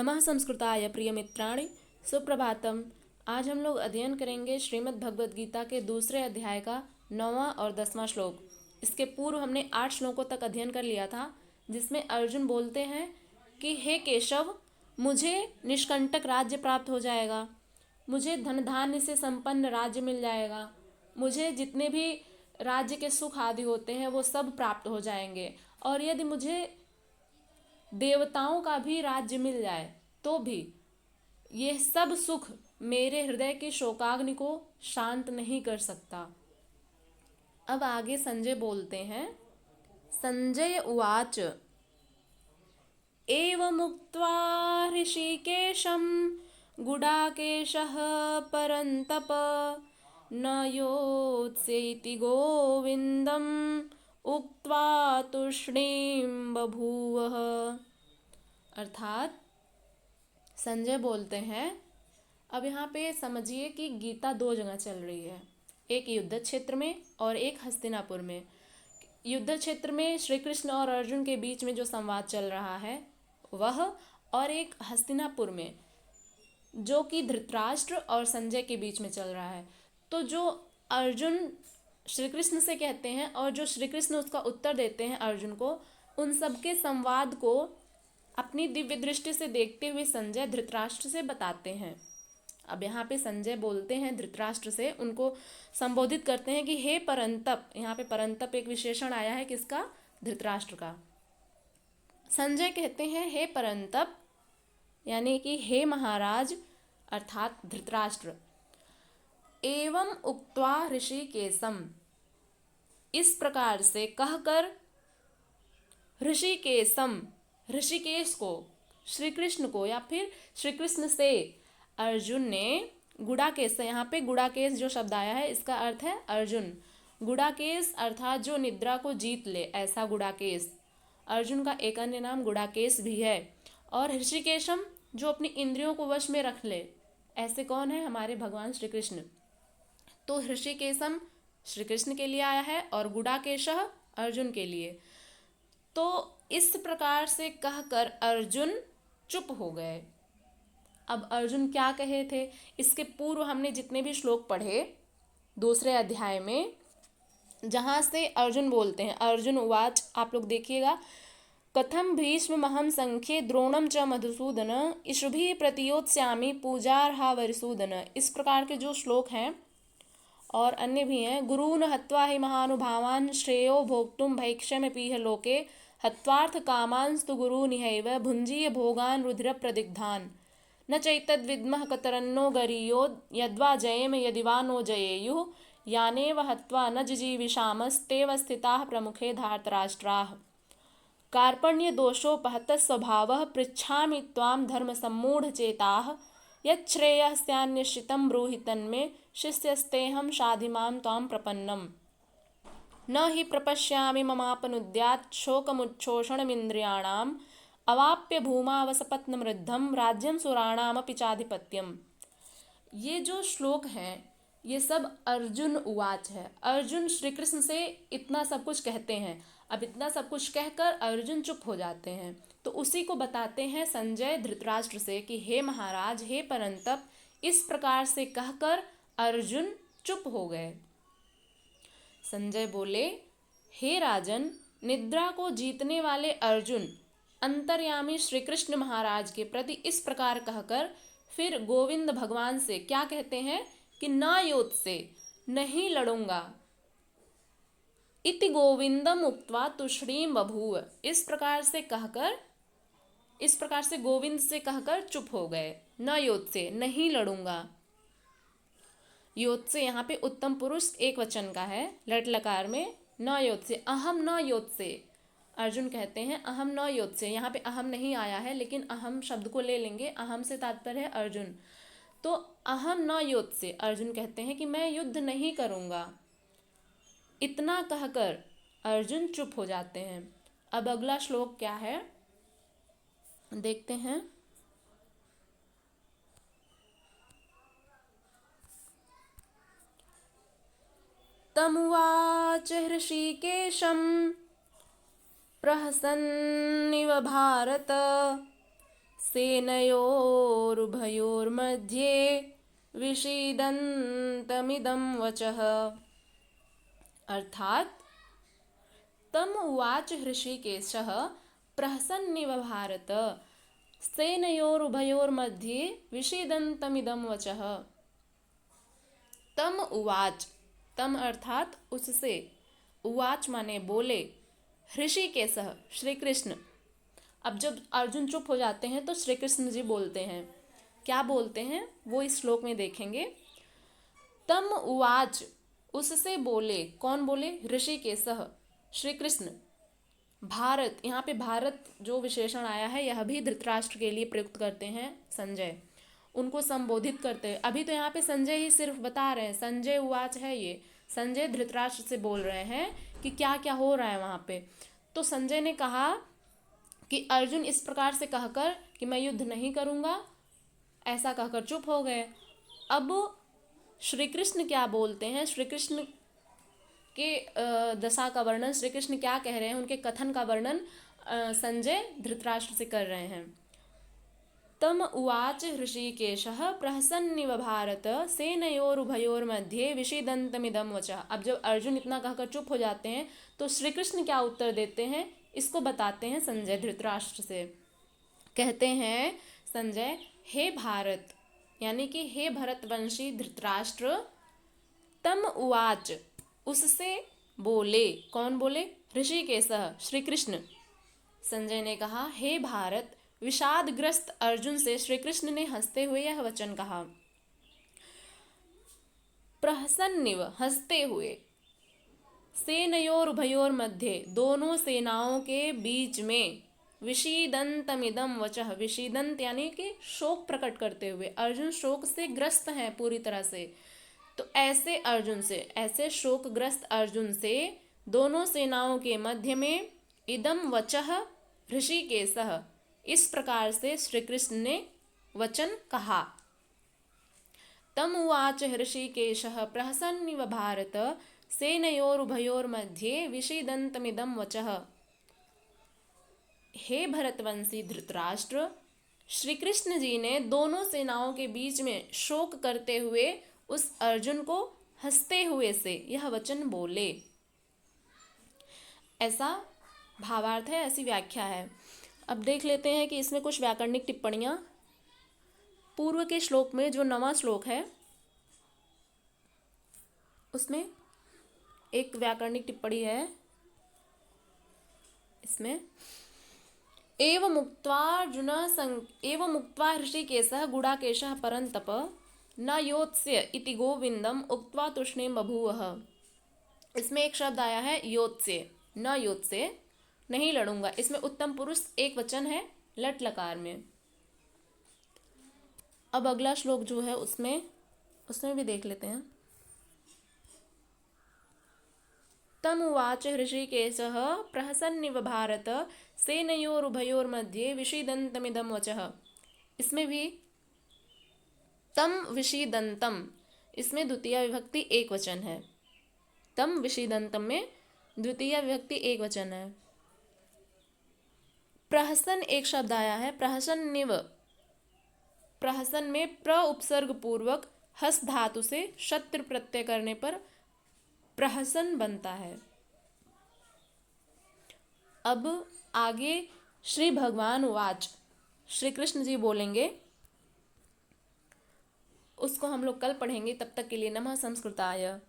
नमः संस्कृताय प्रिय मित्राणि, सुप्रभातम। आज हम लोग अध्ययन करेंगे श्रीमद् भगवद गीता के दूसरे अध्याय का 9वां और 10वां श्लोक। इसके पूर्व हमने 8 श्लोकों तक अध्ययन कर लिया था, जिसमें अर्जुन बोलते हैं कि हे केशव, मुझे निष्कंटक राज्य प्राप्त हो जाएगा, मुझे धन धान्य से संपन्न राज्य मिल जाएगा, मुझे जितने भी राज्य के सुख आदि होते हैं वो सब प्राप्त हो जाएंगे, और यदि मुझे देवताओं का भी राज्य मिल जाए तो भी ये सब सुख मेरे हृदय की शोकाग्नि को शांत नहीं कर सकता। अब आगे संजय बोलते हैं। संजय उवाच एवमुक्त्वा ऋषिकेशं गुडाकेशः परन्तप न योत्स्य इति गोविन्दम् उक्त्वा तूष्णीं बभूवः। अर्थात संजय बोलते हैं, अब यहाँ पे समझिए कि गीता 2 जगह चल रही है, एक युद्ध क्षेत्र में और एक हस्तिनापुर में। युद्ध क्षेत्र में श्री कृष्ण और अर्जुन के बीच में जो संवाद चल रहा है वह, और एक हस्तिनापुर में जो कि धृतराष्ट्र और संजय के बीच में चल रहा है। तो जो अर्जुन श्री कृष्ण से कहते हैं और जो श्री कृष्ण उसका उत्तर देते हैं अर्जुन को, उन सबके संवाद को अपनी दिव्य दृष्टि से देखते हुए संजय धृतराष्ट्र से बताते हैं। अब यहाँ पे संजय बोलते हैं धृतराष्ट्र से, उनको संबोधित करते हैं कि हे परंतप। यहाँ पे परंतप एक विशेषण आया है किसका? धृतराष्ट्र का। संजय कहते हैं हे परंतप, यानी कि हे महाराज, अर्थात धृतराष्ट्र। एवं उक्त्वा ऋषिकेशम, इस प्रकार से कहकर, ऋषिकेशम, ऋषिकेश को, श्री कृष्ण को, या फिर श्री कृष्ण से अर्जुन ने गुडाकेश, यहाँ पे गुडाकेश जो शब्द आया है इसका अर्थ है अर्जुन। गुडाकेश अर्थात जो निद्रा को जीत ले, ऐसा गुडाकेश। अर्जुन का एक अन्य नाम गुडाकेश भी है। और ऋषिकेशम जो अपनी इंद्रियों को वश में रख ले, ऐसे कौन है? हमारे भगवान श्री कृष्ण। तो ऋषिकेशम श्री कृष्ण के लिए आया है और गुडाकेशः अर्जुन के लिए। तो इस प्रकार से कहकर अर्जुन चुप हो गए। अब अर्जुन क्या कहे थे? इसके पूर्व हमने जितने भी श्लोक पढ़े दूसरे अध्याय में, जहाँ से अर्जुन बोलते हैं, अर्जुन उवाच, आप लोग देखिएगा, कथम भीष्ममहं संख्ये द्रोणम च मधुसूदन इषुभिः प्रतियोत्स्यामि पूजार्हा वरिसूदन। इस प्रकार के जो श्लोक हैं और अन्य भी हैं। गुरून् हत्वा हि महानुभावान् श्रेयो भोक्तुं भैक्ष्यमपीह लोके हत्वार्थ कामांस्तु गुरूनिहैव भुञ्जीय भोगान् रुधिर प्रदिग्धान् न चैतद्विद्मः कतरन्नो गरीयो यद्वा जयेम यदि वा नो जयेयुः यानेव हत्वा न जिजीविषामस्तेव स्थिताः प्रमुखे धार्तराष्ट्राः। कार्पण्यदोषोपहतः स्वभावः पृच्छामि त्वां धर्मसम्मूढचेताः यच्छ्रेयः स्यान्निश्चितं ब्रूहि तन्मे शिष्यस्तेऽहं शाधिमां त्वां प्रपन्नम् न हि प्रपश्यामि ममापनुद्यात् शोकमुच्छोषणमिन्द्रियाणाम् अवाप्य भूमावसपत्नमृद्धं राज्यं सुराणामपि चाधिपत्यम्। ये जो श्लोक हैं ये सब अर्जुन उवाच है। अर्जुन श्री कृष्ण से इतना सब कुछ कहते हैं। अब इतना सब कुछ कहकर अर्जुन चुप हो जाते हैं, तो उसी को बताते हैं संजय धृतराष्ट्र से कि हे महाराज, हे परंतप, इस प्रकार से कहकर अर्जुन चुप हो गए। संजय बोले, हे राजन, निद्रा को जीतने वाले अर्जुन अंतर्यामी श्री कृष्ण महाराज के प्रति इस प्रकार कहकर फिर गोविंद भगवान से क्या कहते हैं कि ना योत्से, नहीं लड़ूंगा, इति गोविंदम उक्त्वा तूष्णीं बभूव। इस प्रकार से गोविंद से कहकर चुप हो गए। न योत्से, नहीं लड़ूंगा। योत्से यहाँ पे उत्तम पुरुष एक वचन का है, लट लकार में। न योत्से, अहम न योत्से, अर्जुन कहते हैं अहम न योत्से। यहाँ पे अहम नहीं आया है, लेकिन अहम शब्द को ले लेंगे। अहम से तात्पर्य है अर्जुन। तो अहम न योत्से, अर्जुन कहते हैं कि मैं युद्ध नहीं करूँगा। इतना कहकर अर्जुन चुप हो जाते हैं। अब अगला श्लोक क्या है देखते हैं। तमुवाच हृषीकेशं प्रहसन्निव भारत सेनयोरुभयोर्मध्ये विषीदन्तमिदं वचः। अर्थात तम उवाच हृषीकेशः प्रहसन्निव भारत सेनयोरुभयोर्मध्ये विषीदन्तमिदं वचः। तम उवाच, तम अर्थात उससे, उवाच माने बोले, हृषीकेशः श्री कृष्ण। अब जब अर्जुन चुप हो जाते हैं तो श्री कृष्ण जी बोलते हैं। क्या बोलते हैं वो इस श्लोक में देखेंगे। तम उवाच, उससे बोले, कौन बोले, हृषीकेशः श्री कृष्ण। भारत, यहाँ पे भारत जो विशेषण आया है यह भी धृतराष्ट्र के लिए प्रयुक्त करते हैं संजय, उनको संबोधित करते हैं। अभी तो यहाँ पे संजय ही सिर्फ बता रहे हैं, संजय उवाच है ये, संजय धृतराष्ट्र से बोल रहे हैं कि क्या क्या हो रहा है वहाँ पे। तो संजय ने कहा कि अर्जुन इस प्रकार से कहकर कि मैं युद्ध नहीं करूँगा, ऐसा कहकर चुप हो गए। अब श्री कृष्ण क्या बोलते हैं, श्री कृष्ण के दशा का वर्णन, श्री कृष्ण क्या कह रहे हैं, उनके कथन का वर्णन संजय धृतराष्ट्र से कर रहे हैं। तम उवाच हृषीकेशः प्रहसन्निव भारत सेनयोरुभयोर्मध्ये विषीदन्तमिदं वचः। अब जब अर्जुन इतना कहकर चुप हो जाते हैं तो श्री कृष्ण क्या उत्तर देते हैं, इसको बताते हैं संजय धृतराष्ट्र से। कहते हैं संजय, हे भारत, यानी कि हे भरतवंशी धृतराष्ट्र, तम उवाच, उससे बोले, कौन बोले, हृषीकेशः श्री कृष्ण। संजय ने कहा, हे भारत, विषादग्रस्त अर्जुन से श्री कृष्ण ने हंसते हुए यह वचन कहा। प्रहसन्निव, हंसते हुए, सेनयोरुभयोर मध्य, दोनों सेनाओं के बीच में, विषीदन्तमिदं वचः, विषीदंत यानी कि शोक प्रकट करते हुए, अर्जुन शोक से ग्रस्त हैं पूरी तरह से। तो ऐसे अर्जुन से, ऐसे शोकग्रस्त अर्जुन से दोनों सेनाओं के मध्य में इदम वचः हृषीकेशः, इस प्रकार से श्री कृष्ण ने वचन कहा। तम उवाच हृषीकेशः प्रहसन्निव भारत सेनयोरुभयोर्मध्ये विषीदन्तमिदं वचः। हे भरतवंशी धृतराष्ट्र, श्री कृष्ण जी ने दोनों सेनाओं के बीच में शोक करते हुए उस अर्जुन को हंसते हुए से यह वचन बोले। ऐसा भावार्थ है, ऐसी व्याख्या है। अब देख लेते हैं कि इसमें कुछ व्याकरणिक टिप्पणियां। पूर्व के श्लोक में जो 9वां श्लोक है उसमें एक व्याकरणिक टिप्पणी है। इसमें एवं मुक्त्वा हृषीकेशः गुडाकेशः परन्तप न योत्स्य इति गोविंदम उक्त्वा तूष्णीं बभूवः। इसमें एक शब्द आया है योत्स्य, न योत्स्य, नहीं लड़ूंगा। इसमें उत्तम पुरुष एक वचन है लट लकार में। अब अगला श्लोक जो है उसमें भी देख लेते हैं। तम उवाच हृषीकेशः प्रहसन्निव भारत सेनयोरुभयोर्मध्ये विषीदन्तमिदं वचः। इसमें भी तम विषीदन्तम, इसमें द्वितीय विभक्ति एक वचन है। तम विषीदन्तम में द्वितीय विभक्ति एक वचन है। प्रहसन एक शब्द आया है, प्रहसन्निव। प्रहसन में प्र उपसर्ग पूर्वक हस धातु से शत्रु प्रत्यय करने पर प्रहसन बनता है। अब आगे श्री भगवान उवाच, श्री कृष्ण जी बोलेंगे, उसको हम लोग कल पढ़ेंगे। तब तक के लिए नमः संस्कृताय।